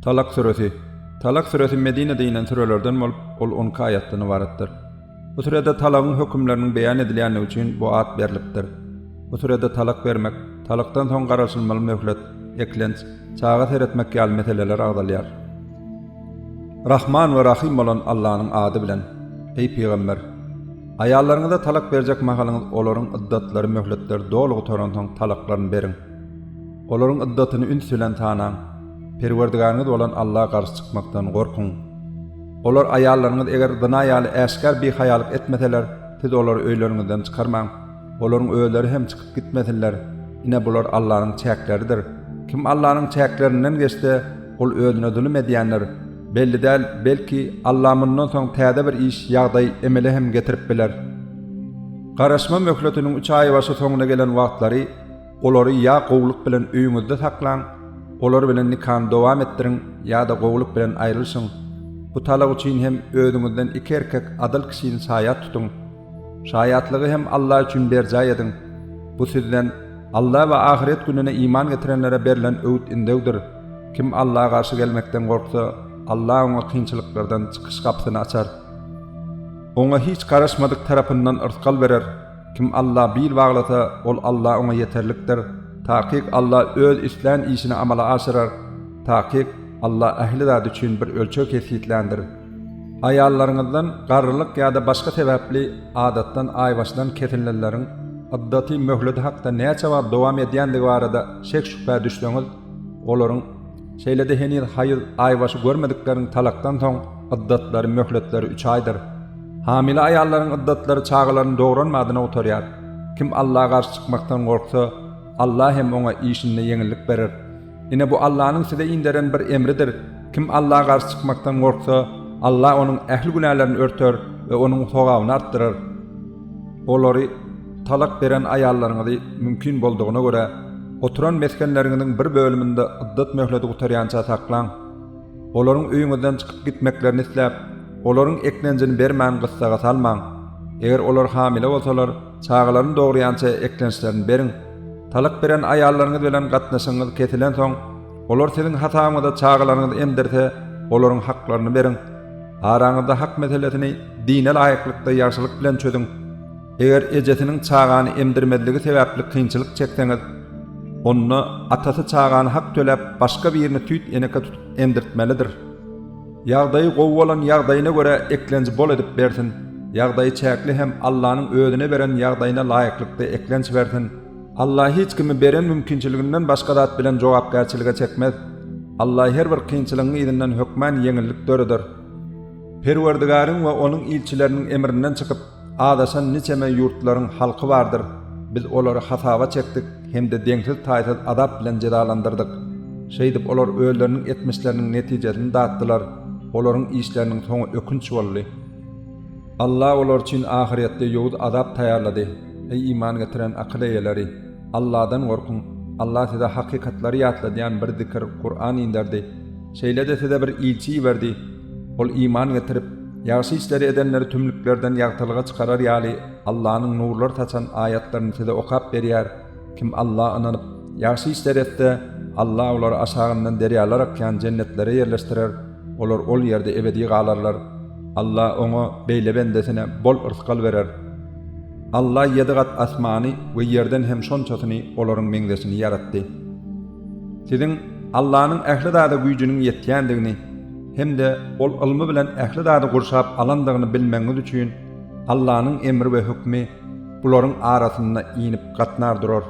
Talak suresi. Talak suresi Medine'de inen surelerden bolup, ol 10 ayatdan ibaretdir. Bu surede talagın hükümlerinin beyan edilýäni üçin bu ayat berilipdir. Bu surede talak vermek, talaktan soň garaşylmaly möhlet, eklenç, çağa seretmek ýaly meseleler agdalýar. Rahman we Rahim bolan Allah'ın adı bilen. Ey Peygamber! Aýallaryňyza talak berjek mahalyňyz olaryň iddatlary möhletleri dolugy toran soň talaklaryny beriň. Olaryň iddatyny üns bilen tanaň. Perwerdigaryňyz bolan Allah'a garşy çykmakdan gorkuň. Olar aýallaryňyz eger dyna ýaly äşkär bir haýalyk etmeseler, siz olary öýleriňizden çykarmaň. Olaryň öýleri hem çykyp gitmeseler, ine bular Allah'yň çäkleridir. Kim Allah'yň çäklerinden geçse, ol öýüne zulüm edýänler. Belli däl, belki Allah mundan soň täze bir iş ýagdaý emele hem getirip biler. Garaşma möhletiniň 3 aý başa soňuna gelen wagtlary, olary ýa gowluk bilen öýüňizde saklaň, olar bilen nikahyny dowam ettiriň ýa-da gowluk bilen aýrylyşyň. Bu talak üçin hem öýüňizden 2 erkek adal kişini saýat tutuň. Şaýatlygy hem Allah üçin berjay ediň. Bu sizden Allah we ahiret gününe iman getirenlere berilen öwüt indegdir. Kim Allah'a garşy gelmekden gorksa, Allah ona kynçylyklardan çykyş kapsyny açar. Ona hiç garaşmadyk tarapyndan ırtkal berer. Kim Allah bir baglasa, ol Allah ona yeterlikdir. Taqiq Allah öz islen işini amala aşyrar. Taqiq Allah ähli zat üçin bir ölçek kesitlendir. Aýallaryňyzdan garrylyk ýa-da başga sebäpli adatdan aýbaşdan ketinlenleriň addaty möhleti hakda näçe wagt dowam edýändigi barada şek şüphe düşseňiz, olaryň şeýlede henir haýyl aýbaşy görmediklerini talaktan soň addatlary möhletleri 3 aýdyr. Hamile aýallaryň addatlary çağlaryny dogranmadyna oturýar. Kim Allah'a garşy çykmakdan gorksa, Allah hem ona işinde yeňillik berer. Ine bu Allah'ın size inderen bir emridir. Kim Allah'a garşy çykmakdan gorksa, Allah onun ähli günahlarını örter ve onun sogawyny artdyrar. Olary talak beren aýallaryňyzy mümkin boldugyna göre oturan meskenleriňiň bir bölüminde iddat möhleti gutarýança saklaň. Olaryň öýüňizden çykyp gitmeklerini isläp, olaryň eklenjini bermän gyssaga salmaň. Eger olar hamile bolsalar, çağlaryny dogurýança eklençlerini beriň. Talak beren aýallaryňyz bilen gatnaşyňyz kesilen soň, olar siziň hataňyzda çağlaryňyzy emdirse, olaryň haklaryny beriň. Araňyzda hak meselesini dine laýyklykda ýagşylyk bilen çözüň. Eger ejesiniň çağany emdirmediligi sebäpli kynçylyk çekseňiz, onu atasy çağany hak töläp başga birini tüýt eneke tutup emdirtmelidir. Ýagdaýy gowy bolan ýagdaýyna göre eklenji bol edip bersin. Ýagdaýy çäkli hem Allah'yň öýüne beren ýagdaýyna laýyklykda eklenç bersin. Allah hiç kimi beren mümkinçiliginden başga zat bilen jogapkärçilige çekmez. Allah her bir kynçylygyň izinden hökmen yeňillik döredir. Perwerdigaryň we onuň ilçileriniň emrinden çykyp adaşan niçeme ýurtlaryň halky bardyr. Biz olary hasawa çekdik hemde deňsiz taýsat adap bilen jedalandyrdyk. Şeýdip olar öýleriniň etmişleriniň netijesini datdylar. Olaryň işleriniň soňy ökünç boldy. Allah olar üçin ahiretde ýowuz azap taýýarlady. Ey iman getiren akyl eýeleri, Allah'dan gorkun. Allah size hakikatlary ýatladýan bir zikir Kur'an indirdi. Şeýlede size bir ilçi berdi. Ol iman getirip ýaşy işleri edenleri tümlüklerden ýagtylyga çykarar ýaly Allah'yň nurlar taçan ayatlaryny size okap berýär. Kim Allah'a inanyp ýaşy işleri etse, Allah olary aşagyndan derýalar akýan cennetlere ýerleşdirer. Olar ol ýerde ebedi galarlar. Allah oňa beýle bendesine bol ırskal berer. Allah 7 gat asmany we ýerden hem şonçasyny olaryň meňdesini yaratdy. Siziň Allah'yň ähli zada güýjüniň ýetýändigini hemde ol ilmi bilen ähli zada gurşap alandygyny bilmeňiz üçin Allah'yň emri we hükmi bularyň arasynda inip gatnar durar.